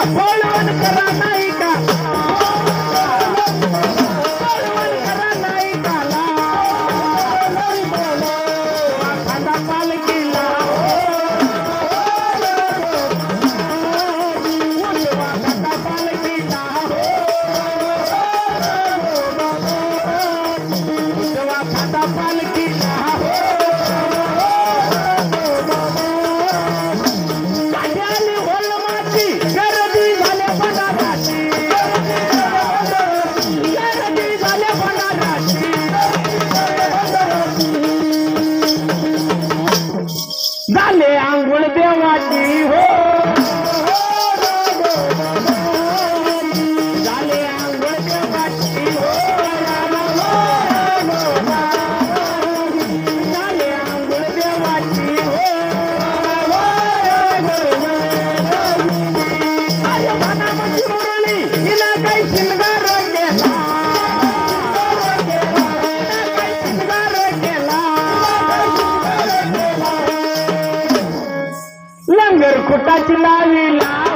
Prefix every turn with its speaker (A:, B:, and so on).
A: बोलवण करा नाही का बोलवण करा नाही का खांदा पालखीला खांदा पालखीला खांदा पालखीला झाले आंघोळ देवाची हो झाले आंघोळ देवाची हो झाले आंघोळ देवाची हो माझ्या मनामध्ये मुरली हिला काही शिंगार केला काही शिंगार केला लंगर कुटाची लावीला